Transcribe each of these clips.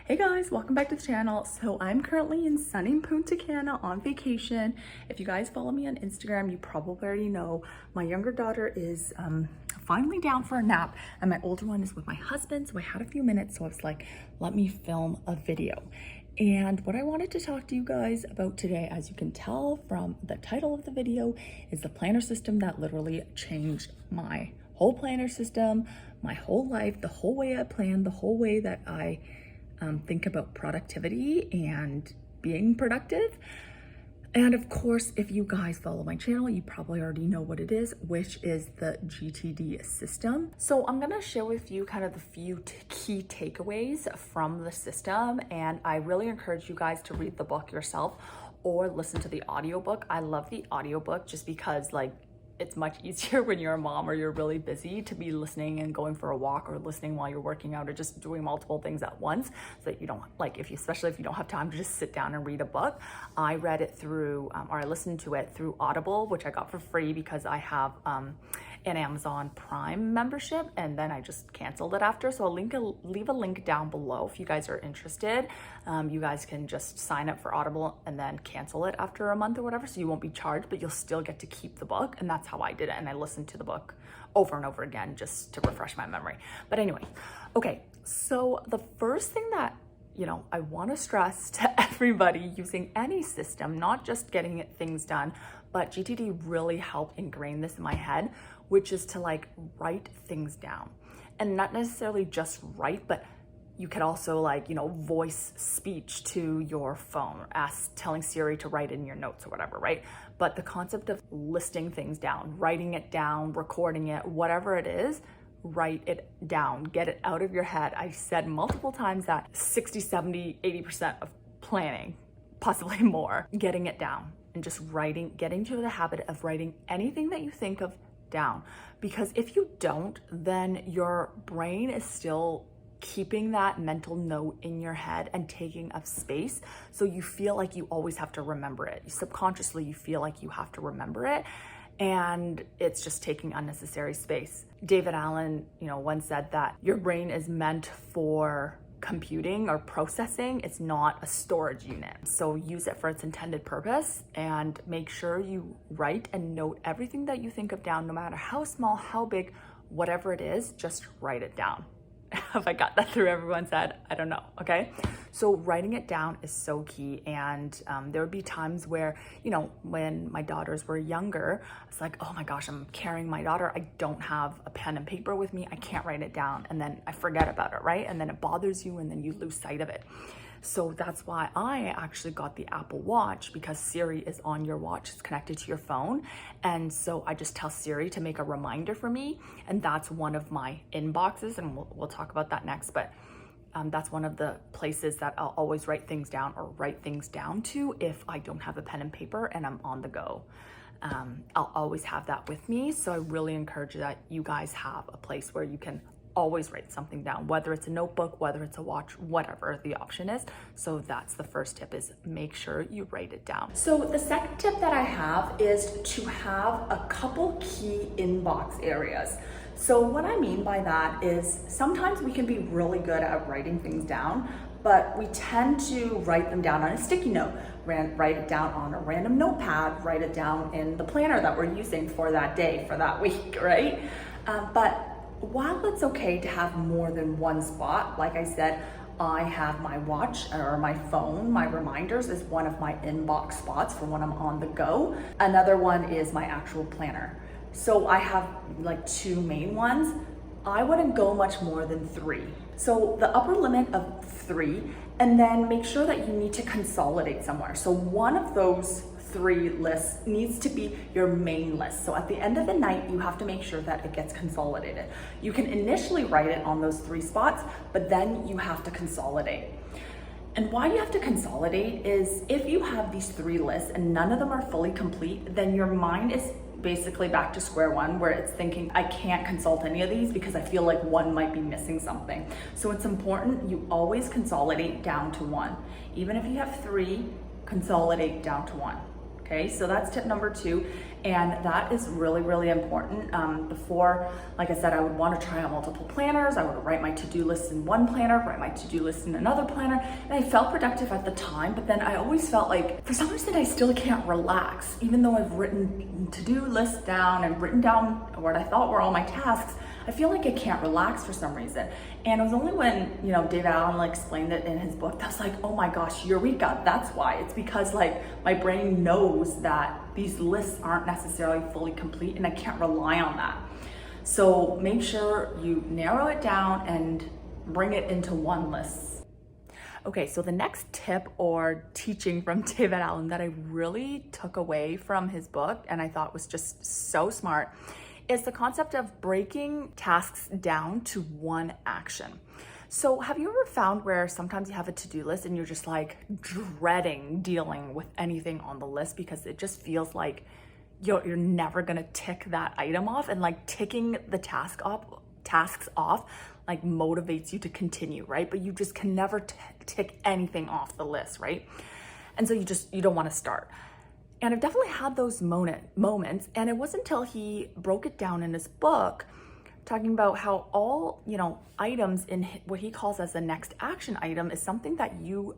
Hey guys, welcome back to the channel. So I'm currently in sunny Punta Cana on vacation. If you guys follow me on Instagram, you probably already know my younger daughter is finally down for a nap and my older one is with my husband. So I had a few minutes, so I was like, let me film a video. And what I wanted to talk to you guys about today, as you can tell from the title of the video, is the planner system that literally changed my whole planner system, my whole life, the whole way I plan, the whole way that I think about productivity and being productive. And of course, if you guys follow my channel, you probably already know what it is, which is the GTD system. So I'm gonna share with you kind of the few key takeaways from the system. And I really encourage you guys to read the book yourself or listen to the audiobook. I love the audiobook just because it's much easier when you're a mom or you're really busy to be listening and going for a walk or listening while you're working out or just doing multiple things at once, so that you don't especially if you don't have time to just sit down and read a book. I read it through or I listened to it through Audible, which I got for free because I have an Amazon Prime membership, and then I just canceled it after. So I'll leave a link down below if you guys are interested. You guys can just sign up for Audible and then cancel it after a month or whatever, so you won't be charged, but you'll still get to keep the book. And that's how I did it. And I listened to the book over and over again just to refresh my memory. But anyway, okay, so the first thing that I want to stress to everybody using any system, not just getting things done, but GTD really helped ingrain this in my head, which is to write things down. And not necessarily just write, but you could also voice speech to your phone, telling Siri to write in your notes or whatever, right? But the concept of listing things down, writing it down, recording it, whatever it is, write it down, get it out of your head. I said multiple times that 60, 70, 80% of planning, possibly more, getting it down and just writing, getting to the habit of writing anything that you think of down. Because if you don't, then your brain is still keeping that mental note in your head and taking up space. So you feel like you always have to remember it. Subconsciously, you feel like you have to remember it, and it's just taking unnecessary space. David Allen, once said that your brain is meant for computing or processing. It's not a storage unit. So use it for its intended purpose and make sure you write and note everything that you think of down, no matter how small, how big, whatever it is, just write it down. If I got that through everyone's head, I don't know, okay? So writing it down is so key. And there would be times where, when my daughters were younger, it's like, oh my gosh, I'm carrying my daughter. I don't have a pen and paper with me. I can't write it down. And then I forget about it, right? And then it bothers you and then you lose sight of it. So that's why I actually got the Apple Watch, because Siri is on your watch, it's connected to your phone. And so I just tell Siri to make a reminder for me. And that's one of my inboxes, and we'll talk about that next. But that's one of the places that I'll always write things down or write things down to if I don't have a pen and paper and I'm on the go. I'll always have that with me. So I really encourage that you guys have a place where you can always write something down, whether it's a notebook, whether it's a watch, whatever the option is. So that's the first tip, is make sure you write it down. So the second tip that I have is to have a couple key inbox areas. So what I mean by that is sometimes we can be really good at writing things down, but we tend to write them down on a sticky note, write it down on a random notepad, write it down in the planner that we're using for that day, for that week, right? But while it's okay to have more than one spot, like I said, I have my watch or my phone, my reminders is one of my inbox spots for when I'm on the go. Another one is my actual planner. So I have two main ones. I wouldn't go much more than 3. So the upper limit of 3, and then make sure that you need to consolidate somewhere. So one of those 3 lists needs to be your main list. So at the end of the night, you have to make sure that it gets consolidated. You can initially write it on those 3 spots, but then you have to consolidate. And why you have to consolidate is if you have these 3 lists and none of them are fully complete, then your mind is basically back to square one, where it's thinking, I can't consult any of these because I feel like one might be missing something. So it's important you always consolidate down to 1. Even if you have 3, consolidate down to 1. Okay, so that's tip number 2, and that is really, really important. Before, like I said, I would want to try out multiple planners. I would write my to-do list in one planner, write my to-do list in another planner, and I felt productive at the time, but then I always felt like, for some reason, I still can't relax. Even though I've written to-do lists down and written down what I thought were all my tasks, I feel like I can't relax for some reason. And it was only when, David Allen explained it in his book, that's like, oh my gosh, eureka, that's why. It's because my brain knows that these lists aren't necessarily fully complete and I can't rely on that. So make sure you narrow it down and bring it into one list. Okay, so the next tip or teaching from David Allen that I really took away from his book and I thought was just so smart is the concept of breaking tasks down to one action. So have you ever found where sometimes you have a to-do list and you're just like dreading dealing with anything on the list because it just feels like you're never gonna tick that item off, and like ticking the tasks off like motivates you to continue, right? But you just can never tick anything off the list, right? And so you don't wanna start. And I've definitely had those moments, and it wasn't until he broke it down in his book, talking about how all, items in what he calls as the next action item is something that you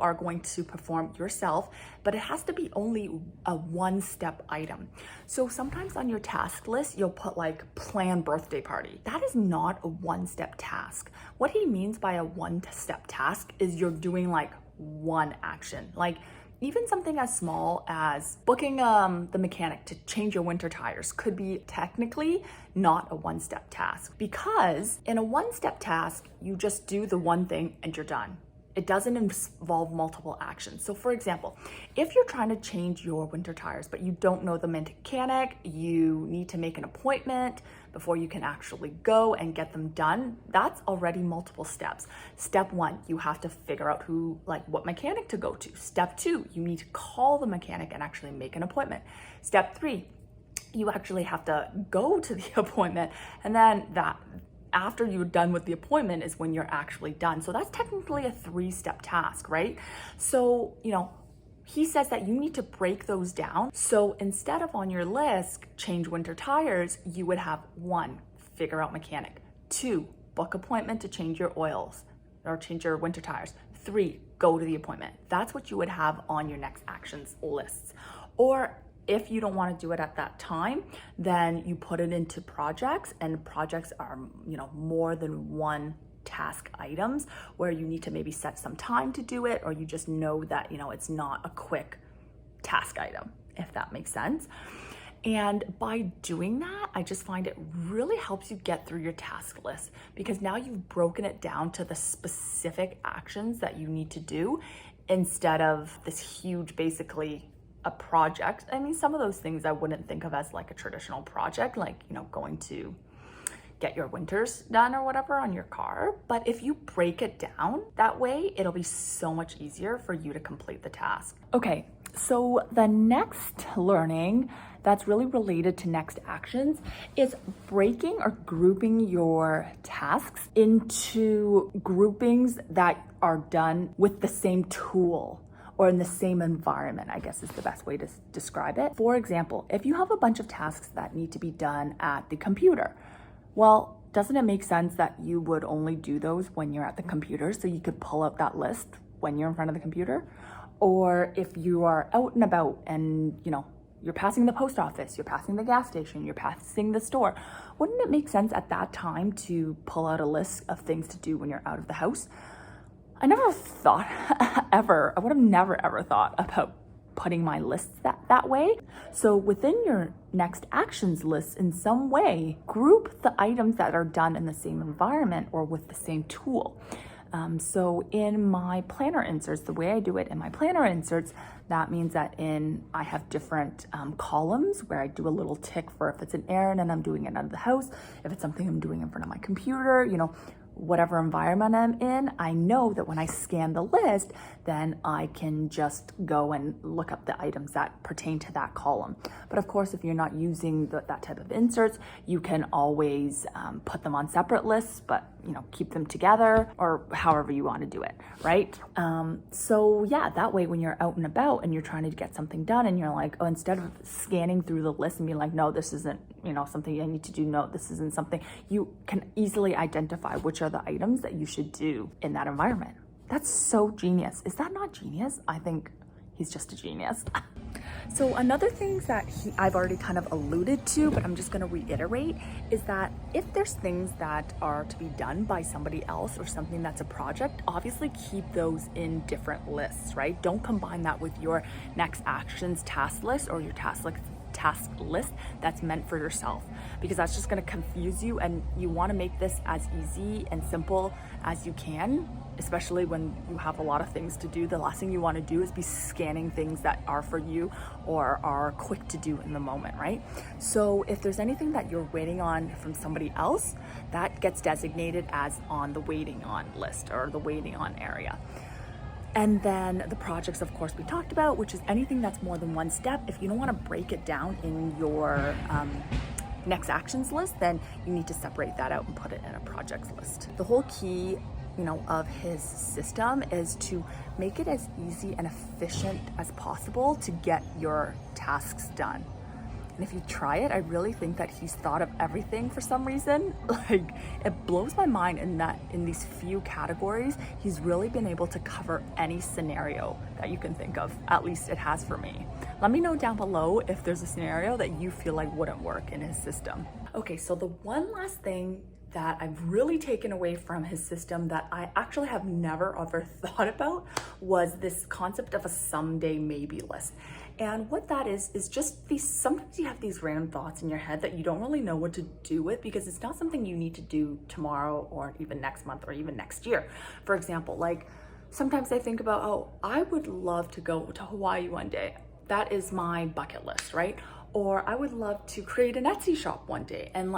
are going to perform yourself, but it has to be only a one-step item. So sometimes on your task list, you'll put like plan birthday party. That is not a one-step task. What he means by a one-step task is you're doing like one action. Like, even something as small as booking the mechanic to change your winter tires could be technically not a one-step task, because in a one-step task, you just do the one thing and you're done. It doesn't involve multiple actions. So for example, if you're trying to change your winter tires, but you don't know the mechanic, you need to make an appointment before you can actually go and get them done, that's already multiple steps. Step 1, you have to figure out what mechanic to go to. Step 2, you need to call the mechanic and actually make an appointment. Step 3, you actually have to go to the appointment, and then after you're done with the appointment is when you're actually done. So that's technically a 3-step task, right? So, he says that you need to break those down. So instead of on your list, change winter tires, you would have 1, figure out mechanic. 2, book appointment to change your oils or change your winter tires. 3, go to the appointment. That's what you would have on your next actions lists. Or if you don't want to do it at that time, then you put it into projects, and projects are, more than one task items where you need to maybe set some time to do it, or you just know that, it's not a quick task item, if that makes sense. And by doing that, I just find it really helps you get through your task list, because now you've broken it down to the specific actions that you need to do instead of this huge, basically, a project. I mean, some of those things I wouldn't think of as like a traditional project, like, going to get your winters done or whatever on your car. But if you break it down that way, it'll be so much easier for you to complete the task. Okay, so the next learning that's really related to next actions is breaking or grouping your tasks into groupings that are done with the same tool or in the same environment, I guess is the best way to describe it. For example, if you have a bunch of tasks that need to be done at the computer, well, doesn't it make sense that you would only do those when you're at the computer, so you could pull up that list when you're in front of the computer? Or if you are out and about and, you're passing the post office, you're passing the gas station, you're passing the store, wouldn't it make sense at that time to pull out a list of things to do when you're out of the house? I never thought I would have never ever thought about putting my lists that way. So within your next actions list, in some way, group the items that are done in the same environment or with the same tool. So in my planner inserts, the way I do it in my planner inserts, that means that I have different columns where I do a little tick for if it's an errand and I'm doing it out of the house, if it's something I'm doing in front of my computer, whatever environment I'm in, I know that when I scan the list, then I can just go and look up the items that pertain to that column. But of course, if you're not using that type of inserts, you can always put them on separate lists. But keep them together, or however you want to do it, right? So yeah, that way when you're out and about and you're trying to get something done and you're like, oh, instead of scanning through the list and being like, no, this isn't, something I need to do. No, this isn't something, you can easily identify which are the items that you should do in that environment. That's so genius. Is that not genius? I think he's just a genius. So another thing that I've already kind of alluded to, but I'm just going to reiterate, is that if there's things that are to be done by somebody else or something that's a project, obviously keep those in different lists, right? Don't combine that with your next actions task list or your task list that's meant for yourself, because that's just going to confuse you, and you want to make this as easy and simple as you can, especially when you have a lot of things to do. The last thing you want to do is be scanning things that are for you or are quick to do in the moment, right? So if there's anything that you're waiting on from somebody else, that gets designated as on the waiting on list or the waiting on area. And then the projects, of course, we talked about, which is anything that's more than one step. If you don't want to break it down in your next actions list, then you need to separate that out and put it in a projects list. The whole key, of his system is to make it as easy and efficient as possible to get your tasks done. And if you try it, I really think that he's thought of everything for some reason. Like, it blows my mind in these few categories, he's really been able to cover any scenario that you can think of. At least it has for me. Let me know down below if there's a scenario that you feel like wouldn't work in his system. Okay, so the one last thing that I've really taken away from his system that I actually have never ever thought about was this concept of a someday maybe list. And what that is just sometimes you have these random thoughts in your head that you don't really know what to do with, because it's not something you need to do tomorrow or even next month or even next year. For example, like sometimes I think about, oh, I would love to go to Hawaii one day. That is my bucket list, right? Or I would love to create an Etsy shop one day, and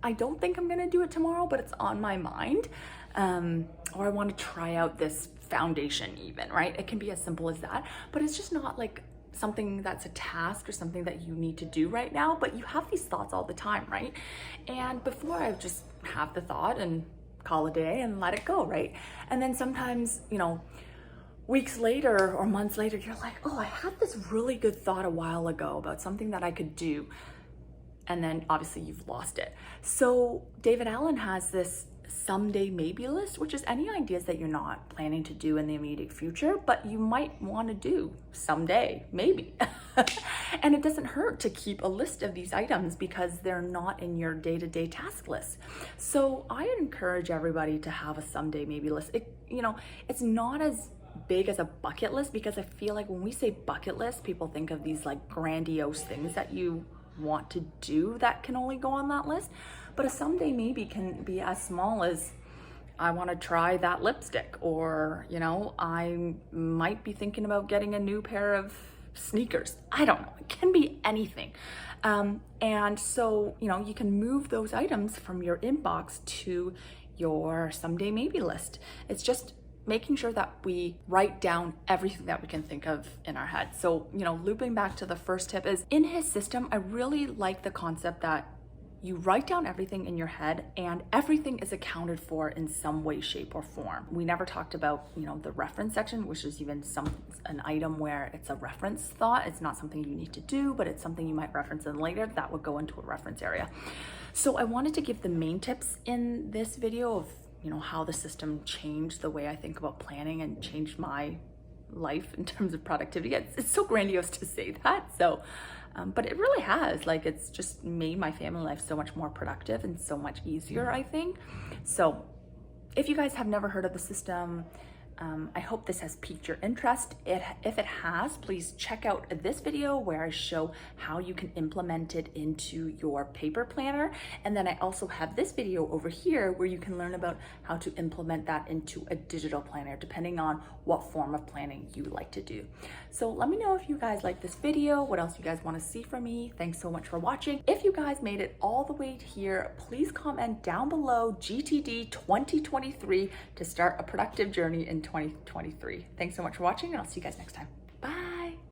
I don't think I'm gonna do it tomorrow, but it's on my mind. Or I wanna try out this foundation even, right? It can be as simple as that, but it's just not like something that's a task or something that you need to do right now, but you have these thoughts all the time, right? And before, I just have the thought and call it a day and let it go, right? And then sometimes, weeks later or months later, you're like, oh, I had this really good thought a while ago about something that I could do. And then obviously you've lost it. So David Allen has this someday maybe list, which is any ideas that you're not planning to do in the immediate future, but you might want to do someday, maybe. And it doesn't hurt to keep a list of these items because they're not in your day-to-day task list. So I encourage everybody to have a someday maybe list. It's not as big as a bucket list, because I feel like when we say bucket list, people think of these like grandiose things that you want to do that can only go on that list. But a someday maybe can be as small as, I want to try that lipstick, or I might be thinking about getting a new pair of sneakers. I don't know, it can be anything. And so you can move those items from your inbox to your someday maybe list. It's just making sure that we write down everything that we can think of in our head. So, looping back to the first tip is, in his system, I really like the concept that you write down everything in your head and everything is accounted for in some way, shape, or form. We never talked about, the reference section, which is even an item where it's a reference thought. It's not something you need to do, but it's something you might reference in later that would go into a reference area. So I wanted to give the main tips in this video of how the system changed the way I think about planning and changed my life in terms of productivity. It's so grandiose to say that. So, but it really has, it's just made my family life so much more productive and so much easier, I think. So if you guys have never heard of the system, I hope this has piqued your interest. If it has, please check out this video where I show how you can implement it into your paper planner. And then I also have this video over here where you can learn about how to implement that into a digital planner, depending on what form of planning you like to do. So let me know if you guys like this video, what else you guys want to see from me. Thanks so much for watching. If you guys made it all the way here, please comment down below GTD 2023 to start a productive journey in 2023. Thanks so much for watching, and I'll see you guys next time.